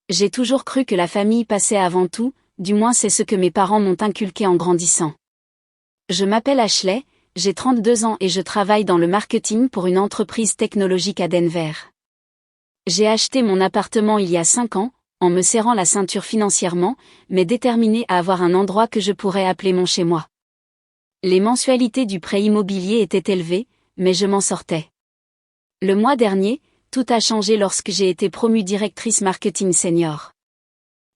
J'ai toujours cru que la famille passait avant tout, du moins c'est ce que mes parents m'ont inculqué en grandissant. Je m'appelle Ashley, j'ai 32 ans et je travaille dans le marketing pour une entreprise technologique à Denver. J'ai acheté mon appartement il y a 5 ans, en me serrant la ceinture financièrement, mais déterminée à avoir un endroit que je pourrais appeler mon chez-moi. Les mensualités du prêt immobilier étaient élevées, mais je m'en sortais. Le mois dernier, tout a changé lorsque j'ai été promue directrice marketing senior.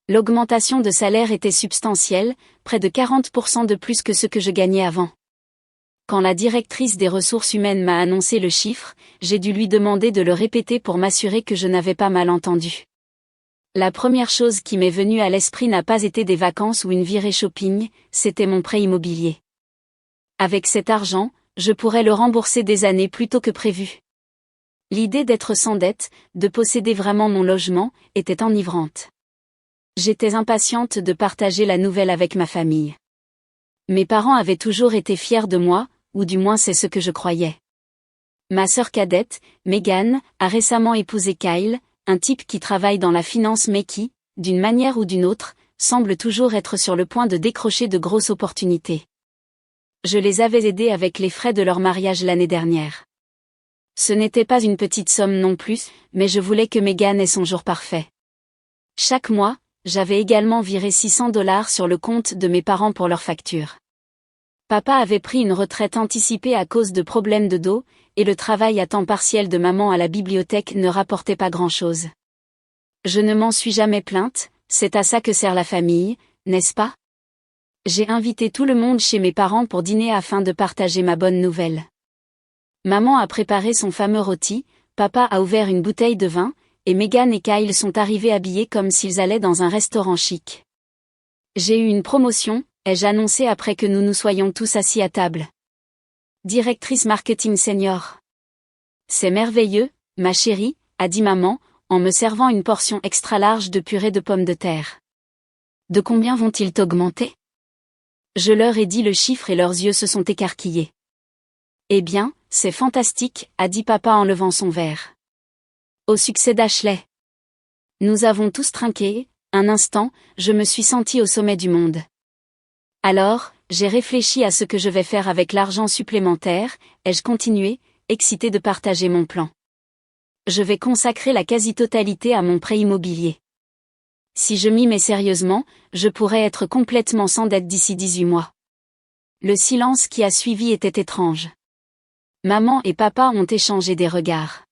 L'augmentation de salaire était substantielle, près de 40% de plus que ce que je gagnais avant. Quand la directrice des ressources humaines m'a annoncé le chiffre, j'ai dû lui demander de le répéter pour m'assurer que je n'avais pas mal entendu. La première chose qui m'est venue à l'esprit n'a pas été des vacances ou une virée shopping, c'était mon prêt immobilier. Avec cet argent, je pourrais le rembourser des années plus tôt que prévu. L'idée d'être sans dette, de posséder vraiment mon logement, était enivrante. J'étais impatiente de partager la nouvelle avec ma famille. Mes parents avaient toujours été fiers de moi, ou du moins c'est ce que je croyais. Ma sœur cadette, Megan, a récemment épousé Kyle, un type qui travaille dans la finance mais qui, d'une manière ou d'une autre, semble toujours être sur le point de décrocher de grosses opportunités. Je les avais aidés avec les frais de leur mariage l'année dernière. Ce n'était pas une petite somme non plus, mais je voulais que Megan ait son jour parfait. Chaque mois, j'avais également viré $600 sur le compte de mes parents pour leurs factures. Papa avait pris une retraite anticipée à cause de problèmes de dos, et le travail à temps partiel de maman à la bibliothèque ne rapportait pas grand-chose. Je ne m'en suis jamais plainte, c'est à ça que sert la famille, n'est-ce pas? J'ai invité tout le monde chez mes parents pour dîner afin de partager ma bonne nouvelle. Maman a préparé son fameux rôti, papa a ouvert une bouteille de vin, et Megan et Kyle sont arrivés habillés comme s'ils allaient dans un restaurant chic. J'ai eu une promotion, ai-je annoncé après que nous nous soyons tous assis à table. Directrice marketing senior. C'est merveilleux, ma chérie, a dit maman, en me servant une portion extra large de purée de pommes de terre. De combien vont-ils t'augmenter? Je leur ai dit le chiffre et leurs yeux se sont écarquillés. Eh bien, c'est fantastique, a dit papa en levant son verre. Au succès d'Ashley. Nous avons tous trinqué, un instant, je me suis sentie au sommet du monde. Alors, j'ai réfléchi à ce que je vais faire avec l'argent supplémentaire, ai-je continué, excitée de partager mon plan. Je vais consacrer la quasi-totalité à mon prêt immobilier. Si je m'y mets sérieusement, je pourrais être complètement sans dette d'ici 18 mois. Le silence qui a suivi était étrange. Maman et papa ont échangé des regards.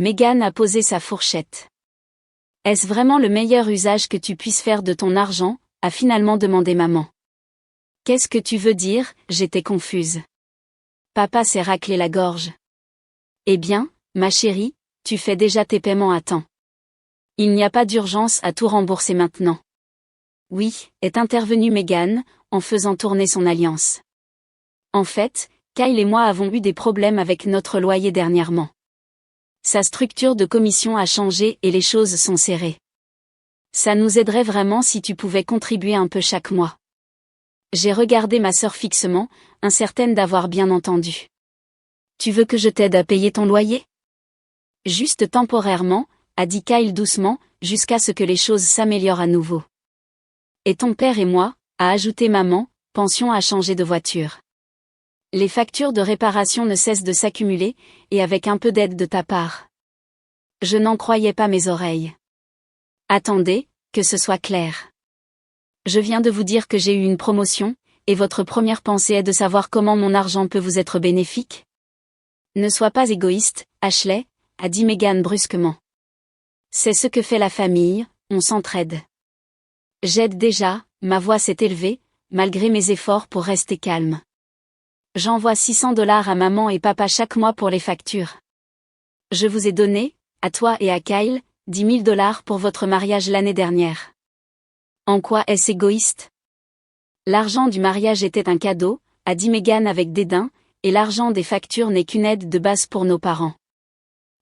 Megan a posé sa fourchette. Est-ce vraiment le meilleur usage que tu puisses faire de ton argent, a finalement demandé maman. Qu'est-ce que tu veux dire, j'étais confuse. Papa s'est raclé la gorge. Eh bien, ma chérie, tu fais déjà tes paiements à temps. Il n'y a pas d'urgence à tout rembourser maintenant. Oui, est intervenue Megan, en faisant tourner son alliance. En fait, Kyle et moi avons eu des problèmes avec notre loyer dernièrement. Sa structure de commission a changé et les choses sont serrées. Ça nous aiderait vraiment si tu pouvais contribuer un peu chaque mois. J'ai regardé ma sœur fixement, incertaine d'avoir bien entendu. Tu veux que je t'aide à payer ton loyer? Juste temporairement, a dit Kyle doucement, jusqu'à ce que les choses s'améliorent à nouveau. Et ton père et moi, a ajouté maman, pensions à changer de voiture. Les factures de réparation ne cessent de s'accumuler, et avec un peu d'aide de ta part. Je n'en croyais pas mes oreilles. Attendez, que ce soit clair. Je viens de vous dire que j'ai eu une promotion, et votre première pensée est de savoir comment mon argent peut vous être bénéfique? Ne sois pas égoïste, Ashley, a dit Megan brusquement. C'est ce que fait la famille, on s'entraide. J'aide déjà, ma voix s'est élevée, malgré mes efforts pour rester calme. J'envoie $600 à maman et papa chaque mois pour les factures. Je vous ai donné, à toi et à Kyle, $10 000 pour votre mariage l'année dernière. En quoi est-ce égoïste? L'argent du mariage était un cadeau, a dit Megan avec dédain, et l'argent des factures n'est qu'une aide de base pour nos parents.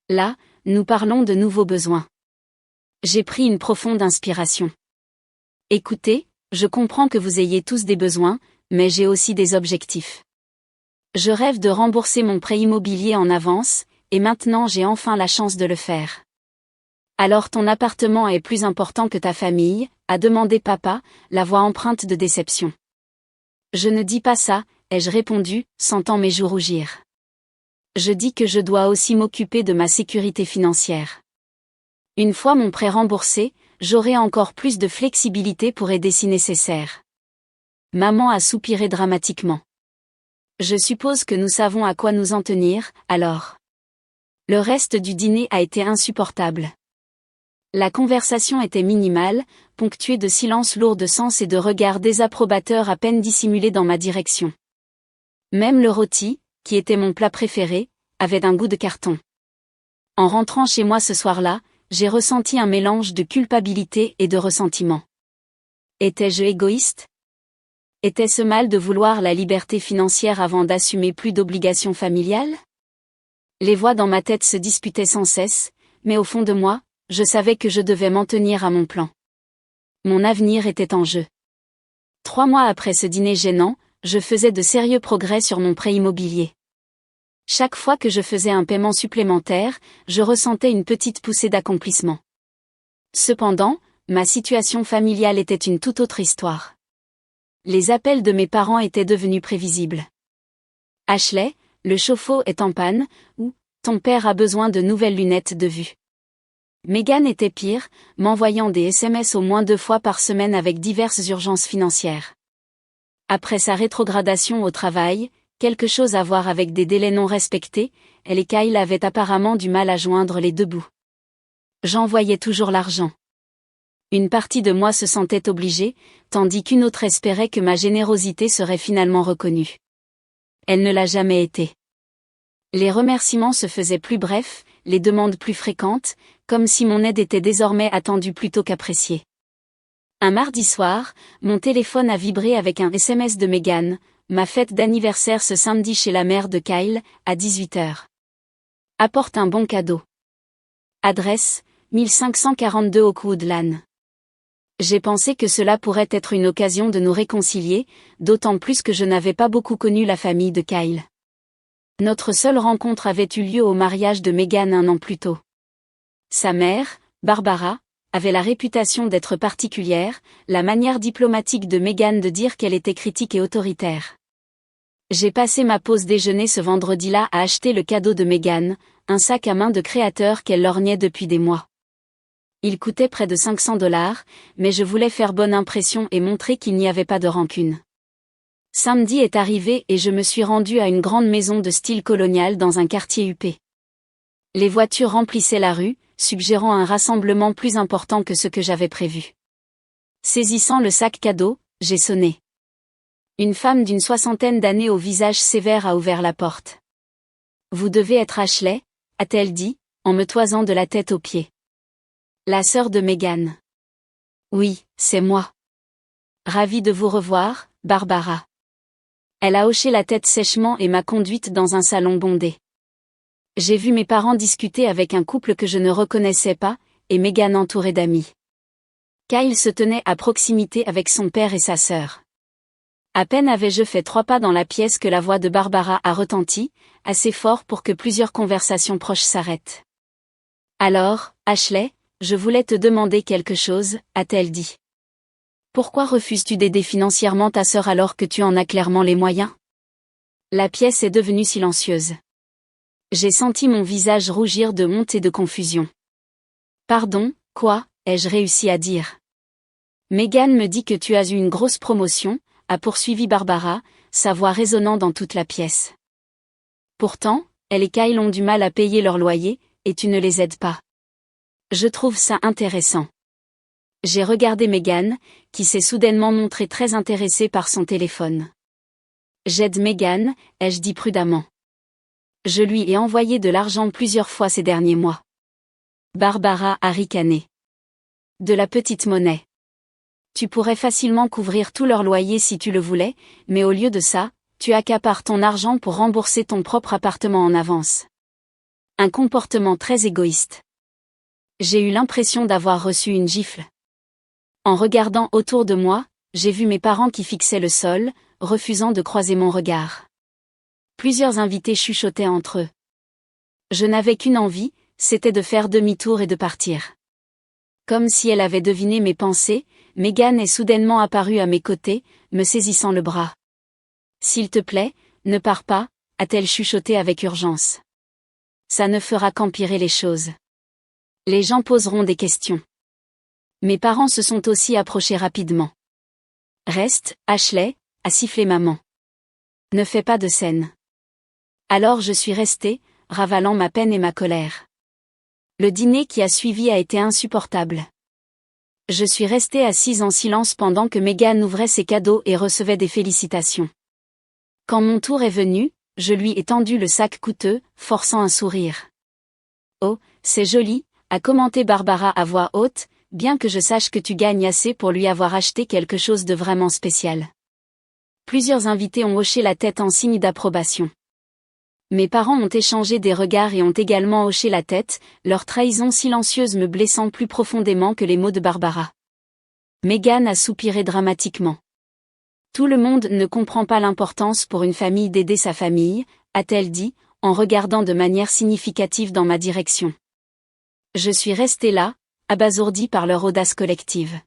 Là, nous parlons de nouveaux besoins. J'ai pris une profonde inspiration. Écoutez, je comprends que vous ayez tous des besoins, mais j'ai aussi des objectifs. Je rêve de rembourser mon prêt immobilier en avance, et maintenant j'ai enfin la chance de le faire. Alors ton appartement est plus important que ta famille, a demandé papa, la voix empreinte de déception. Je ne dis pas ça, ai-je répondu, sentant mes joues rougir. Je dis que je dois aussi m'occuper de ma sécurité financière. Une fois mon prêt remboursé, j'aurai encore plus de flexibilité pour aider si nécessaire. Maman a soupiré dramatiquement. Je suppose que nous savons à quoi nous en tenir, alors. Le reste du dîner a été insupportable. La conversation était minimale, ponctuée de silences lourds de sens et de regards désapprobateurs à peine dissimulés dans ma direction. Même le rôti, qui était mon plat préféré, avait un goût de carton. En rentrant chez moi ce soir-là, j'ai ressenti un mélange de culpabilité et de ressentiment. Étais-je égoïste ? Était-ce mal de vouloir la liberté financière avant d'assumer plus d'obligations familiales ? Les voix dans ma tête se disputaient sans cesse, mais au fond de moi, je savais que je devais m'en tenir à mon plan. Mon avenir était en jeu. 3 mois après ce dîner gênant, je faisais de sérieux progrès sur mon prêt immobilier. Chaque fois que je faisais un paiement supplémentaire, je ressentais une petite poussée d'accomplissement. Cependant, ma situation familiale était une toute autre histoire. Les appels de mes parents étaient devenus prévisibles. Ashley, le chauffe-eau est en panne, ou ton père a besoin de nouvelles lunettes de vue. Megan était pire, m'envoyant des SMS au moins 2 fois par semaine avec diverses urgences financières. Après sa rétrogradation au travail, quelque chose à voir avec des délais non respectés, elle et Kyle avaient apparemment du mal à joindre les 2 bouts. J'envoyais toujours l'argent. Une partie de moi se sentait obligée, tandis qu'une autre espérait que ma générosité serait finalement reconnue. Elle ne l'a jamais été. Les remerciements se faisaient plus brefs, les demandes plus fréquentes, comme si mon aide était désormais attendue plutôt qu'appréciée. Un mardi soir, mon téléphone a vibré avec un SMS de Megan, ma fête d'anniversaire ce samedi chez la mère de Kyle, à 18h. Apporte un bon cadeau. Adresse, 1542 Oakwood Lane. J'ai pensé que cela pourrait être une occasion de nous réconcilier, d'autant plus que je n'avais pas beaucoup connu la famille de Kyle. Notre seule rencontre avait eu lieu au mariage de Megan 1 an plus tôt. Sa mère, Barbara, avait la réputation d'être particulière, la manière diplomatique de Megan de dire qu'elle était critique et autoritaire. J'ai passé ma pause déjeuner ce vendredi-là à acheter le cadeau de Megan, un sac à main de créateur qu'elle lorgnait depuis des mois. Il coûtait près de $500, mais je voulais faire bonne impression et montrer qu'il n'y avait pas de rancune. Samedi est arrivé et je me suis rendue à une grande maison de style colonial dans un quartier huppé. Les voitures remplissaient la rue, suggérant un rassemblement plus important que ce que j'avais prévu. Saisissant le sac cadeau, j'ai sonné. Une femme d'une 60aine d'années au visage sévère a ouvert la porte. « Vous devez être Ashley », a-t-elle dit, en me toisant de la tête aux pieds. La sœur de Megan. « Oui, c'est moi. »« Ravie de vous revoir, Barbara. » Elle a hoché la tête sèchement et m'a conduite dans un salon bondé. J'ai vu mes parents discuter avec un couple que je ne reconnaissais pas, et Megan entourée d'amis. Kyle se tenait à proximité avec son père et sa sœur. À peine avais-je fait 3 pas dans la pièce que la voix de Barbara a retenti, assez fort pour que plusieurs conversations proches s'arrêtent. « Alors, Ashley, je voulais te demander quelque chose, a-t-elle dit. Pourquoi refuses-tu d'aider financièrement ta sœur alors que tu en as clairement les moyens ? La pièce est devenue silencieuse. J'ai senti mon visage rougir de honte et de confusion. Pardon, quoi, ai-je réussi à dire. Megan me dit que tu as eu une grosse promotion, a poursuivi Barbara, sa voix résonnant dans toute la pièce. Pourtant, elle et Kyle ont du mal à payer leur loyer, et tu ne les aides pas. Je trouve ça intéressant. J'ai regardé Megan, qui s'est soudainement montrée très intéressée par son téléphone. J'aide Megan, ai-je dit prudemment. Je lui ai envoyé de l'argent plusieurs fois ces derniers mois. Barbara a ricané. De la petite monnaie. Tu pourrais facilement couvrir tout leur loyer si tu le voulais, mais au lieu de ça, tu accapares ton argent pour rembourser ton propre appartement en avance. Un comportement très égoïste. J'ai eu l'impression d'avoir reçu une gifle. En regardant autour de moi, j'ai vu mes parents qui fixaient le sol, refusant de croiser mon regard. Plusieurs invités chuchotaient entre eux. Je n'avais qu'une envie, c'était de faire demi-tour et de partir. Comme si elle avait deviné mes pensées, Megan est soudainement apparue à mes côtés, me saisissant le bras. « S'il te plaît, ne pars pas », a-t-elle chuchoté avec urgence. Ça ne fera qu'empirer les choses. Les gens poseront des questions. Mes parents se sont aussi approchés rapidement. « Reste, Ashley », a sifflé maman. « Ne fais pas de scène. » Alors je suis restée, ravalant ma peine et ma colère. Le dîner qui a suivi a été insupportable. Je suis restée assise en silence pendant que Megan ouvrait ses cadeaux et recevait des félicitations. Quand mon tour est venu, je lui ai tendu le sac coûteux, forçant un sourire. « Oh, c'est joli », a commenté Barbara à voix haute, bien que je sache que tu gagnes assez pour lui avoir acheté quelque chose de vraiment spécial. Plusieurs invités ont hoché la tête en signe d'approbation. Mes parents ont échangé des regards et ont également hoché la tête, leur trahison silencieuse me blessant plus profondément que les mots de Barbara. Megan a soupiré dramatiquement. « Tout le monde ne comprend pas l'importance pour une famille d'aider sa famille », a-t-elle dit, en regardant de manière significative dans ma direction. Je suis restée là, abasourdie par leur audace collective.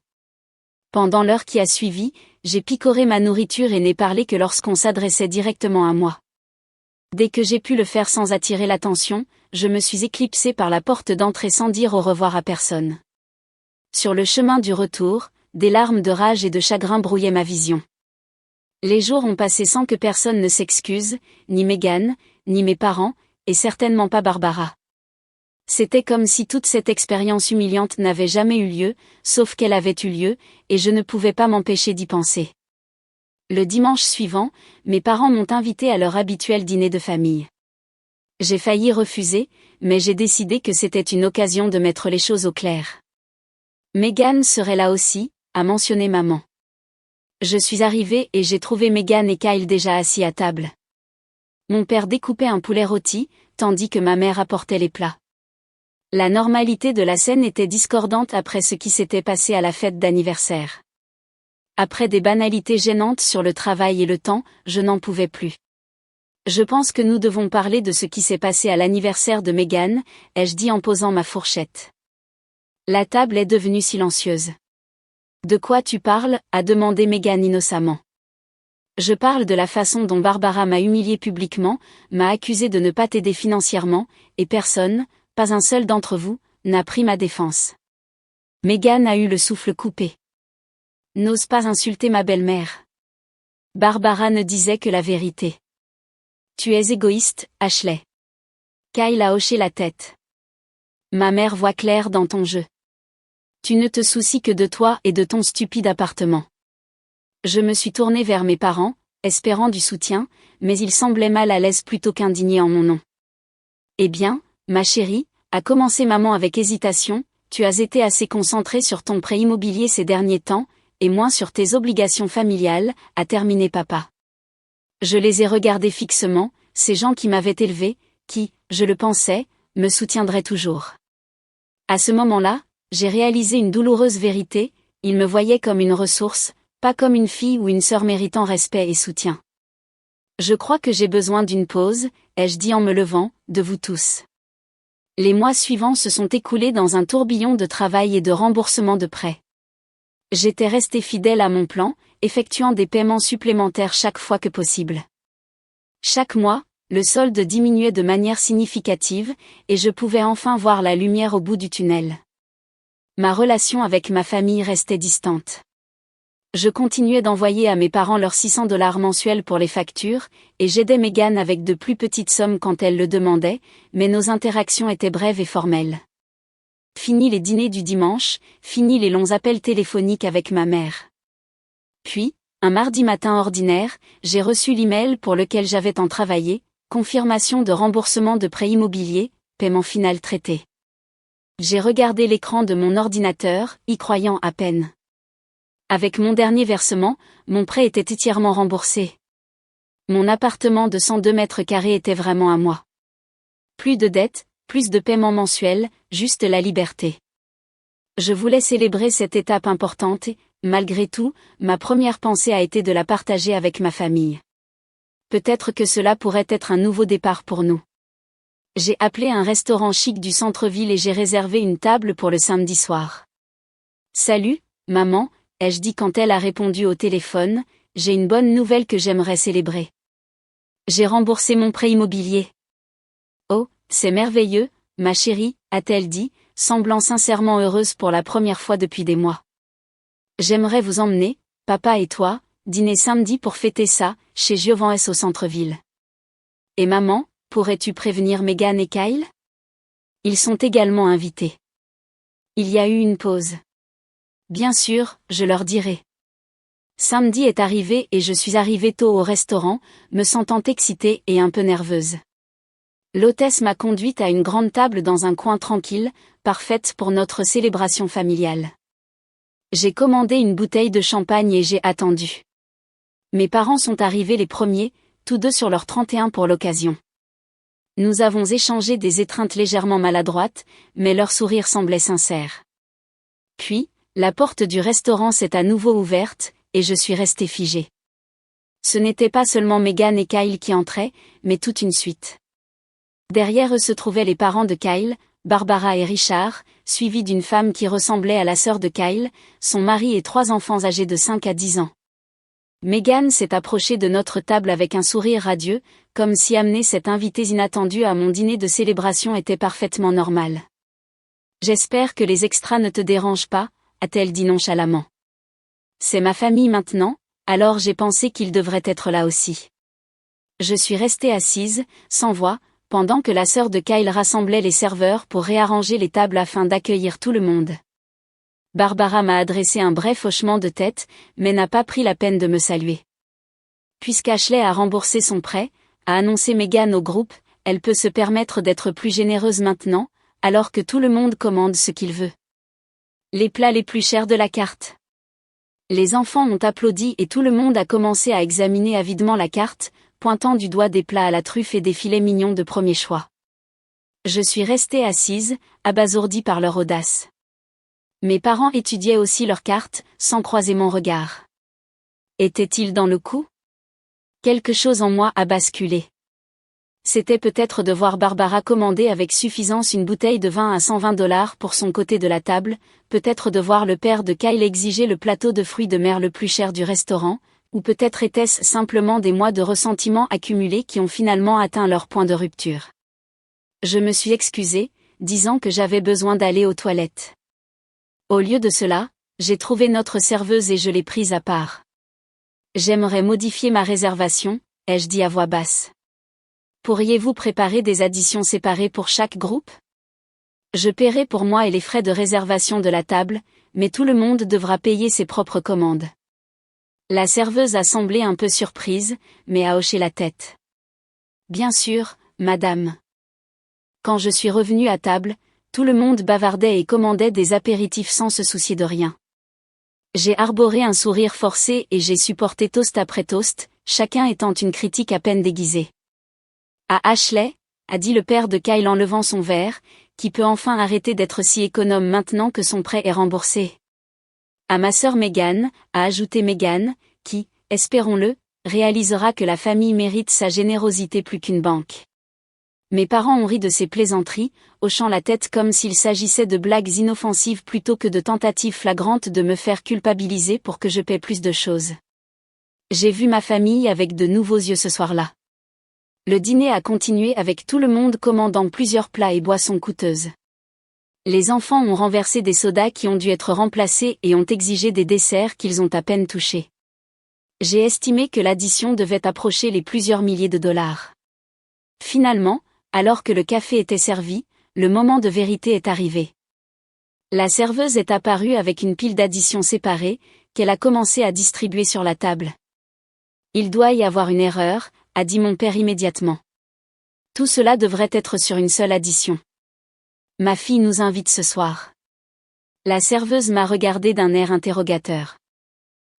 Pendant l'heure qui a suivi, j'ai picoré ma nourriture et n'ai parlé que lorsqu'on s'adressait directement à moi. Dès que j'ai pu le faire sans attirer l'attention, je me suis éclipsée par la porte d'entrée sans dire au revoir à personne. Sur le chemin du retour, des larmes de rage et de chagrin brouillaient ma vision. Les jours ont passé sans que personne ne s'excuse, ni Megan, ni mes parents, et certainement pas Barbara. C'était comme si toute cette expérience humiliante n'avait jamais eu lieu, sauf qu'elle avait eu lieu, et je ne pouvais pas m'empêcher d'y penser. Le dimanche suivant, mes parents m'ont invité à leur habituel dîner de famille. J'ai failli refuser, mais j'ai décidé que c'était une occasion de mettre les choses au clair. Megan serait là aussi, a mentionné maman. Je suis arrivée et j'ai trouvé Megan et Kyle déjà assis à table. Mon père découpait un poulet rôti, tandis que ma mère apportait les plats. La normalité de la scène était discordante après ce qui s'était passé à la fête d'anniversaire. Après des banalités gênantes sur le travail et le temps, je n'en pouvais plus. Je pense que nous devons parler de ce qui s'est passé à l'anniversaire de Megan, ai-je dit en posant ma fourchette. La table est devenue silencieuse. De quoi tu parles, a demandé Megan innocemment. Je parle de la façon dont Barbara m'a humiliée publiquement, m'a accusé de ne pas t'aider financièrement, et personne, pas un seul d'entre vous, n'a pris ma défense. Megan a eu le souffle coupé. N'ose pas insulter ma belle-mère. Barbara ne disait que la vérité. Tu es égoïste, Ashley. Kyle a hoché la tête. Ma mère voit clair dans ton jeu. Tu ne te soucies que de toi et de ton stupide appartement. Je me suis tournée vers mes parents, espérant du soutien, mais ils semblaient mal à l'aise plutôt qu'indignés en mon nom. Eh bien, ma chérie, a commencé maman avec hésitation, tu as été assez concentrée sur ton prêt immobilier ces derniers temps, et moins sur tes obligations familiales, a terminé papa. Je les ai regardés fixement, ces gens qui m'avaient élevée, qui, je le pensais, me soutiendraient toujours. À ce moment-là, j'ai réalisé une douloureuse vérité, ils me voyaient comme une ressource, pas comme une fille ou une sœur méritant respect et soutien. Je crois que j'ai besoin d'une pause, ai-je dit en me levant, de vous tous. Les mois suivants se sont écoulés dans un tourbillon de travail et de remboursement de prêts. J'étais restée fidèle à mon plan, effectuant des paiements supplémentaires chaque fois que possible. Chaque mois, le solde diminuait de manière significative, et je pouvais enfin voir la lumière au bout du tunnel. Ma relation avec ma famille restait distante. Je continuais d'envoyer à mes parents leurs $600 mensuels pour les factures, et j'aidais Megan avec de plus petites sommes quand elle le demandait, mais nos interactions étaient brèves et formelles. Fini les dîners du dimanche, fini les longs appels téléphoniques avec ma mère. Puis, un mardi matin ordinaire, j'ai reçu l'email pour lequel j'avais tant travaillé, confirmation de remboursement de prêt immobilier, paiement final traité. J'ai regardé l'écran de mon ordinateur, y croyant à peine. Avec mon dernier versement, mon prêt était entièrement remboursé. Mon appartement de 102 mètres carrés était vraiment à moi. Plus de dettes, plus de paiements mensuels, juste la liberté. Je voulais célébrer cette étape importante et, malgré tout, ma première pensée a été de la partager avec ma famille. Peut-être que cela pourrait être un nouveau départ pour nous. J'ai appelé un restaurant chic du centre-ville et j'ai réservé une table pour le samedi soir. Salut, maman, ai-je dit quand elle a répondu au téléphone, j'ai une bonne nouvelle que j'aimerais célébrer. J'ai remboursé mon prêt immobilier. Oh, c'est merveilleux, ma chérie, a-t-elle dit, semblant sincèrement heureuse pour la première fois depuis des mois. J'aimerais vous emmener, papa et toi, dîner samedi pour fêter ça, chez Giovanni au centre-ville. Et maman, pourrais-tu prévenir Megan et Kyle? Ils sont également invités. Il y a eu une pause. Bien sûr, je leur dirai. Samedi est arrivé et je suis arrivée tôt au restaurant, me sentant excitée et un peu nerveuse. L'hôtesse m'a conduite à une grande table dans un coin tranquille, parfaite pour notre célébration familiale. J'ai commandé une bouteille de champagne et j'ai attendu. Mes parents sont arrivés les premiers, tous deux sur leur 31 pour l'occasion. Nous avons échangé des étreintes légèrement maladroites, mais leur sourire semblait sincère. Puis, la porte du restaurant s'est à nouveau ouverte, et je suis restée figée. Ce n'était pas seulement Megan et Kyle qui entraient, mais toute une suite. Derrière eux se trouvaient les parents de Kyle, Barbara et Richard, suivis d'une femme qui ressemblait à la sœur de Kyle, son mari et 3 enfants âgés de 5 à 10 ans. Megan s'est approchée de notre table avec un sourire radieux, comme si amener cette invitée inattendue à mon dîner de célébration était parfaitement normal. « J'espère que les extras ne te dérangent pas », a-t-elle dit nonchalamment. « C'est ma famille maintenant, alors j'ai pensé qu'ils devraient être là aussi. » Je suis restée assise, sans voix, pendant que la sœur de Kyle rassemblait les serveurs pour réarranger les tables afin d'accueillir tout le monde. Barbara m'a adressé un bref hochement de tête, mais n'a pas pris la peine de me saluer. Puisqu'Ashley a remboursé son prêt, a annoncé Megan au groupe, elle peut se permettre d'être plus généreuse maintenant, alors que tout le monde commande ce qu'il veut. Les plats les plus chers de la carte. Les enfants ont applaudi et tout le monde a commencé à examiner avidement la carte, pointant du doigt des plats à la truffe et des filets mignons de premier choix. Je suis restée assise, abasourdie par leur audace. Mes parents étudiaient aussi leurs cartes, sans croiser mon regard. Était-il dans le coup? Quelque chose en moi a basculé. C'était peut-être de voir Barbara commander avec suffisance une bouteille de vin à $120 pour son côté de la table, peut-être de voir le père de Kyle exiger le plateau de fruits de mer le plus cher du restaurant, ou peut-être était-ce simplement des mois de ressentiment accumulés qui ont finalement atteint leur point de rupture. Je me suis excusée, disant que j'avais besoin d'aller aux toilettes. Au lieu de cela, j'ai trouvé notre serveuse et je l'ai prise à part. J'aimerais modifier ma réservation, ai-je dit à voix basse. Pourriez-vous préparer des additions séparées pour chaque groupe? Je paierai pour moi et les frais de réservation de la table, mais tout le monde devra payer ses propres commandes. La serveuse a semblé un peu surprise, mais a hoché la tête. Bien sûr, madame. Quand je suis revenue à table, tout le monde bavardait et commandait des apéritifs sans se soucier de rien. J'ai arboré un sourire forcé et j'ai supporté toast après toast, chacun étant une critique à peine déguisée. À Ashley, a dit le père de Kyle en levant son verre, qui peut enfin arrêter d'être si économe maintenant que son prêt est remboursé. À ma sœur Megan, a ajouté Megan, qui, espérons-le, réalisera que la famille mérite sa générosité plus qu'une banque. Mes parents ont ri de ces plaisanteries, hochant la tête comme s'il s'agissait de blagues inoffensives plutôt que de tentatives flagrantes de me faire culpabiliser pour que je paie plus de choses. J'ai vu ma famille avec de nouveaux yeux ce soir-là. Le dîner a continué avec tout le monde commandant plusieurs plats et boissons coûteuses. Les enfants ont renversé des sodas qui ont dû être remplacés et ont exigé des desserts qu'ils ont à peine touchés. J'ai estimé que l'addition devait approcher les plusieurs milliers de dollars. Finalement, alors que le café était servi, le moment de vérité est arrivé. La serveuse est apparue avec une pile d'additions séparées, qu'elle a commencé à distribuer sur la table. Il doit y avoir une erreur, a dit mon père immédiatement. Tout cela devrait être sur une seule addition. Ma fille nous invite ce soir. La serveuse m'a regardé d'un air interrogateur.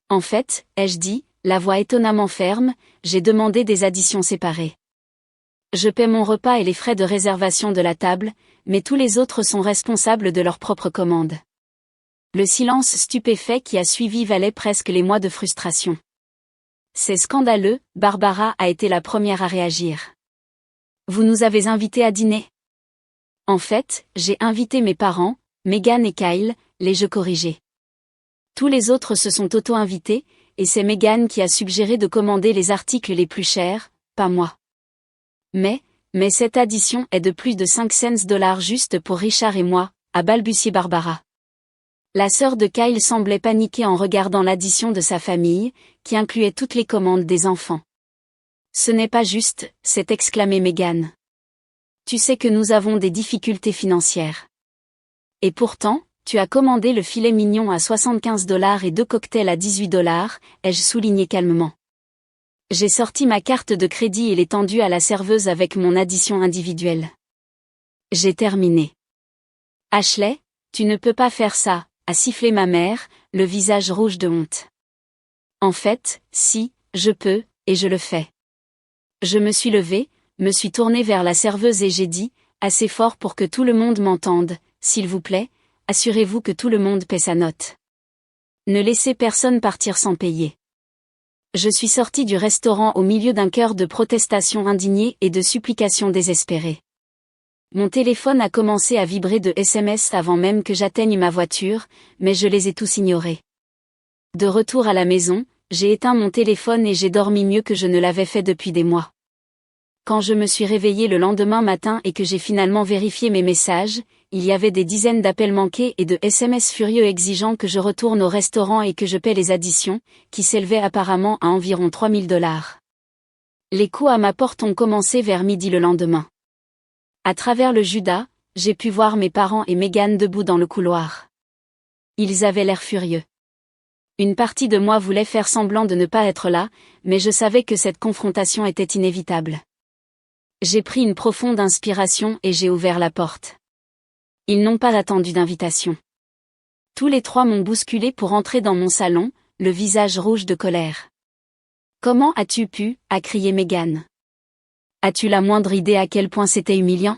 En fait, ai-je dit, la voix étonnamment ferme, j'ai demandé des additions séparées. Je paie mon repas et les frais de réservation de la table, mais tous les autres sont responsables de leur propre commande. Le silence stupéfait qui a suivi valait presque les mois de frustration. C'est scandaleux, Barbara a été la première à réagir. Vous nous avez invités à dîner? En fait, j'ai invité mes parents, Megan et Kyle, les je corrigeais. Tous les autres se sont auto-invités, et c'est Meghan qui a suggéré de commander les articles les plus chers, pas moi. Mais cette addition est de plus de 5 cents juste pour Richard et moi, a balbutié Barbara. La sœur de Kyle semblait paniquer en regardant l'addition de sa famille, qui incluait toutes les commandes des enfants. Ce n'est pas juste, s'est exclamé Meghan. Tu sais que nous avons des difficultés financières. Et pourtant, tu as commandé le filet mignon à 75 $ et 2 cocktails à 18 $, ai-je souligné calmement. J'ai sorti ma carte de crédit et l'ai tendue à la serveuse avec mon addition individuelle. J'ai terminé. Ashley, tu ne peux pas faire ça, a sifflé ma mère, le visage rouge de honte. En fait, si, je peux, et je le fais. Je me suis levée, me suis tournée vers la serveuse et j'ai dit, assez fort pour que tout le monde m'entende, s'il vous plaît, assurez-vous que tout le monde paie sa note. Ne laissez personne partir sans payer. Je suis sortie du restaurant au milieu d'un chœur de protestations indignées et de supplications désespérées. Mon téléphone a commencé à vibrer de SMS avant même que j'atteigne ma voiture, mais je les ai tous ignorés. De retour à la maison, j'ai éteint mon téléphone et j'ai dormi mieux que je ne l'avais fait depuis des mois. Quand je me suis réveillée le lendemain matin et que j'ai finalement vérifié mes messages, il y avait des dizaines d'appels manqués et de SMS furieux exigeant que je retourne au restaurant et que je paie les additions, qui s'élevaient apparemment à environ 3 000 $. Les coups à ma porte ont commencé vers midi le lendemain. À travers le Judas, j'ai pu voir mes parents et Meghan debout dans le couloir. Ils avaient l'air furieux. Une partie de moi voulait faire semblant de ne pas être là, mais je savais que cette confrontation était inévitable. J'ai pris une profonde inspiration et j'ai ouvert la porte. Ils n'ont pas attendu d'invitation. Tous les trois m'ont bousculé pour entrer dans mon salon, le visage rouge de colère. « Comment as-tu pu » a crié Meghan. « As-tu la moindre idée à quel point c'était humiliant ?»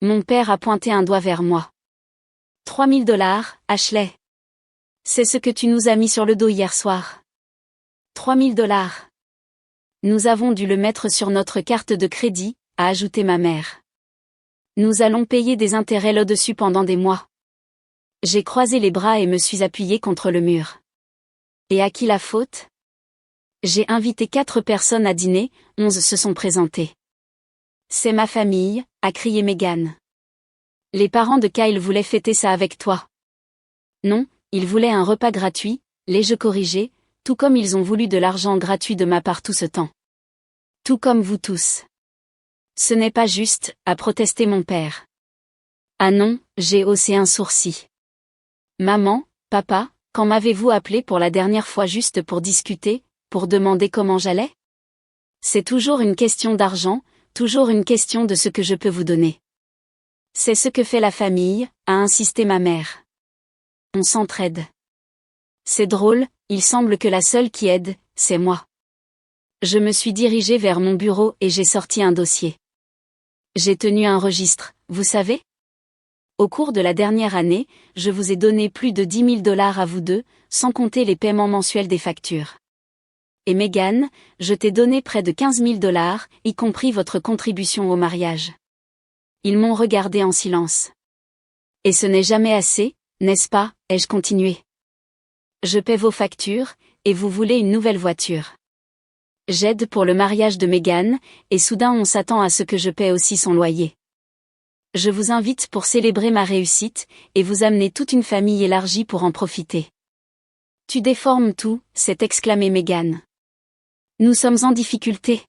Mon père a pointé un doigt vers moi. « 3 000 $, Ashley. C'est ce que tu nous as mis sur le dos hier soir. 3 000 $. Nous avons dû le mettre sur notre carte de crédit, a ajouté ma mère. Nous allons payer des intérêts là-dessus pendant des mois. J'ai croisé les bras et me suis appuyée contre le mur. Et à qui la faute ? J'ai invité 4 personnes à dîner, 11 se sont présentées. C'est ma famille, a crié Meghan. Les parents de Kyle voulaient fêter ça avec toi. Non, ils voulaient un repas gratuit, l'ai-je corrigé, tout comme ils ont voulu de l'argent gratuit de ma part tout ce temps. Tout comme vous tous. Ce n'est pas juste, a protesté mon père. Ah non, j'ai haussé un sourcil. Maman, papa, quand m'avez-vous appelé pour la dernière fois juste pour discuter, pour demander comment j'allais ? C'est toujours une question d'argent, toujours une question de ce que je peux vous donner. C'est ce que fait la famille, a insisté ma mère. On s'entraide. C'est drôle, il semble que la seule qui aide, c'est moi. Je me suis dirigée vers mon bureau et j'ai sorti un dossier. J'ai tenu un registre, vous savez ? Au cours de la dernière année, je vous ai donné plus de 10 000 $ à vous deux, sans compter les paiements mensuels des factures. Et Meghan, je t'ai donné près de 15 000 $, y compris votre contribution au mariage. Ils m'ont regardé en silence. Et ce n'est jamais assez, n'est-ce pas, ai-je continué. Je paie vos factures, et vous voulez une nouvelle voiture. J'aide pour le mariage de Meghan, et soudain on s'attend à ce que je paie aussi son loyer. Je vous invite pour célébrer ma réussite, et vous amener toute une famille élargie pour en profiter. Tu déformes tout, s'est exclamé Meghan. Nous sommes en difficulté.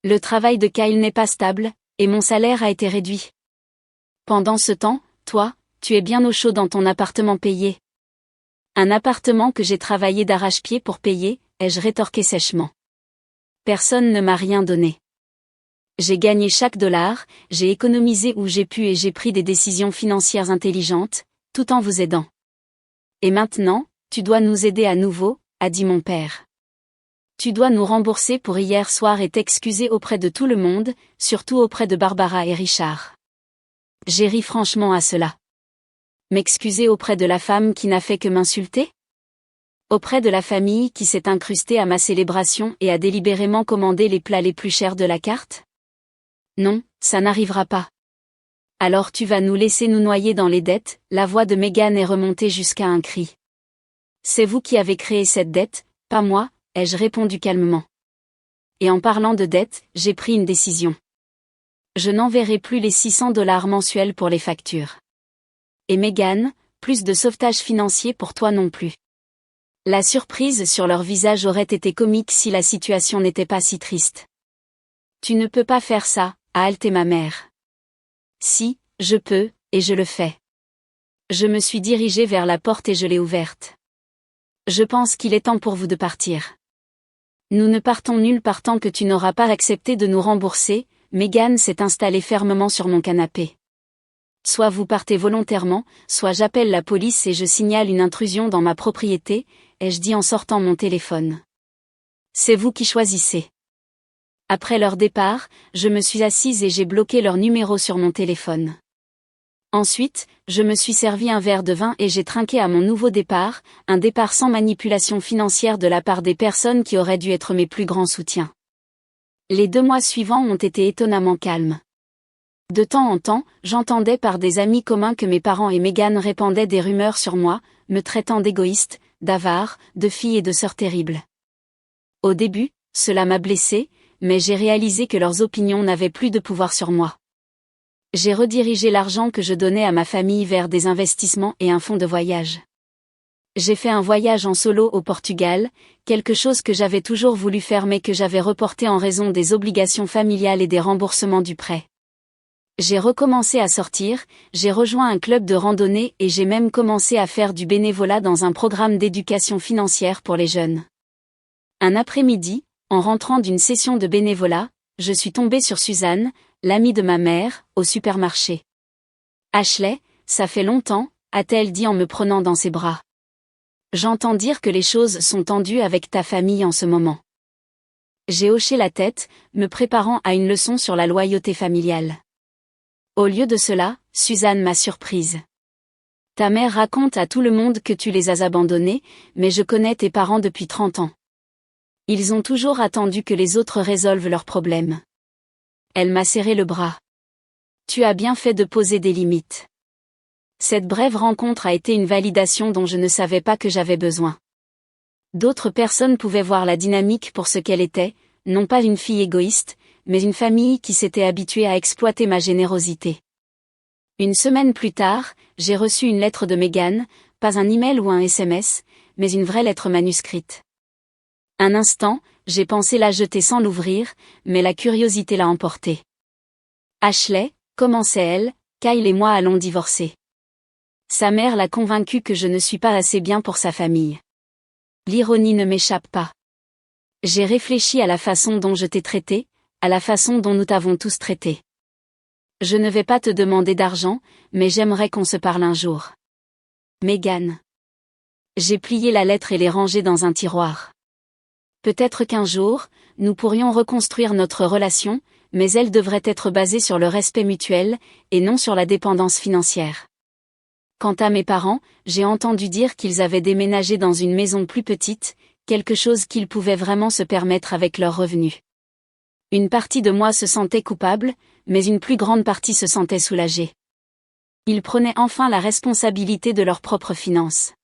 Le travail de Kyle n'est pas stable, et mon salaire a été réduit. Pendant ce temps, toi, tu es bien au chaud dans ton appartement payé. Un appartement que j'ai travaillé d'arrache-pied pour payer, ai-je rétorqué sèchement. Personne ne m'a rien donné. J'ai gagné chaque dollar, j'ai économisé où j'ai pu et j'ai pris des décisions financières intelligentes, tout en vous aidant. Et maintenant, tu dois nous aider à nouveau, a dit mon père. Tu dois nous rembourser pour hier soir et t'excuser auprès de tout le monde, surtout auprès de Barbara et Richard. J'ai ri franchement à cela. M'excuser auprès de la femme qui n'a fait que m'insulter ? Auprès de la famille qui s'est incrustée à ma célébration et a délibérément commandé les plats les plus chers de la carte ? Non, ça n'arrivera pas. Alors tu vas nous laisser nous noyer dans les dettes, la voix de Meghan est remontée jusqu'à un cri. C'est vous qui avez créé cette dette, pas moi, ai-je répondu calmement. Et en parlant de dette, j'ai pris une décision. Je n'enverrai plus les $600 mensuels pour les factures. Et Megan, plus de sauvetage financier pour toi non plus. La surprise sur leur visage aurait été comique si la situation n'était pas si triste. Tu ne peux pas faire ça, a haleté ma mère. Si, je peux, et je le fais. Je me suis dirigée vers la porte et je l'ai ouverte. Je pense qu'il est temps pour vous de partir. Nous ne partons nulle part tant que tu n'auras pas accepté de nous rembourser. Megan s'est installée fermement sur mon canapé. Soit vous partez volontairement, soit j'appelle la police et je signale une intrusion dans ma propriété, ai-je dit en sortant mon téléphone. C'est vous qui choisissez. Après leur départ, je me suis assise et j'ai bloqué leur numéro sur mon téléphone. Ensuite, je me suis servi un verre de vin et j'ai trinqué à mon nouveau départ, un départ sans manipulation financière de la part des personnes qui auraient dû être mes plus grands soutiens. Les 2 mois suivants ont été étonnamment calmes. De temps en temps, j'entendais par des amis communs que mes parents et Megan répandaient des rumeurs sur moi, me traitant d'égoïste, d'avare, de fille et de sœur terrible. Au début, cela m'a blessée, mais j'ai réalisé que leurs opinions n'avaient plus de pouvoir sur moi. J'ai redirigé l'argent que je donnais à ma famille vers des investissements et un fonds de voyage. J'ai fait un voyage en solo au Portugal, quelque chose que j'avais toujours voulu faire mais que j'avais reporté en raison des obligations familiales et des remboursements du prêt. J'ai recommencé à sortir, j'ai rejoint un club de randonnée et j'ai même commencé à faire du bénévolat dans un programme d'éducation financière pour les jeunes. Un après-midi, en rentrant d'une session de bénévolat, je suis tombée sur Suzanne, l'amie de ma mère, au supermarché. Ashley, ça fait longtemps, a-t-elle dit en me prenant dans ses bras. J'entends dire que les choses sont tendues avec ta famille en ce moment. J'ai hoché la tête, me préparant à une leçon sur la loyauté familiale. Au lieu de cela, Suzanne m'a surprise. Ta mère raconte à tout le monde que tu les as abandonnés, mais je connais tes parents depuis 30 ans. Ils ont toujours attendu que les autres résolvent leurs problèmes. Elle m'a serré le bras. Tu as bien fait de poser des limites. Cette brève rencontre a été une validation dont je ne savais pas que j'avais besoin. D'autres personnes pouvaient voir la dynamique pour ce qu'elle était, non pas une fille égoïste, mais une famille qui s'était habituée à exploiter ma générosité. Une semaine plus tard, j'ai reçu une lettre de Megan, pas un email ou un SMS, mais une vraie lettre manuscrite. Un instant, j'ai pensé la jeter sans l'ouvrir, mais la curiosité l'a emportée. Ashley, commençait-elle, Kyle et moi allons divorcer. Sa mère l'a convaincue que je ne suis pas assez bien pour sa famille. L'ironie ne m'échappe pas. J'ai réfléchi à la façon dont je t'ai traité, à la façon dont nous t'avons tous traité. Je ne vais pas te demander d'argent, mais j'aimerais qu'on se parle un jour. Megan. J'ai plié la lettre et l'ai rangée dans un tiroir. Peut-être qu'un jour, nous pourrions reconstruire notre relation, mais elle devrait être basée sur le respect mutuel, et non sur la dépendance financière. Quant à mes parents, j'ai entendu dire qu'ils avaient déménagé dans une maison plus petite, quelque chose qu'ils pouvaient vraiment se permettre avec leurs revenus. Une partie de moi se sentait coupable, mais une plus grande partie se sentait soulagée. Ils prenaient enfin la responsabilité de leurs propres finances.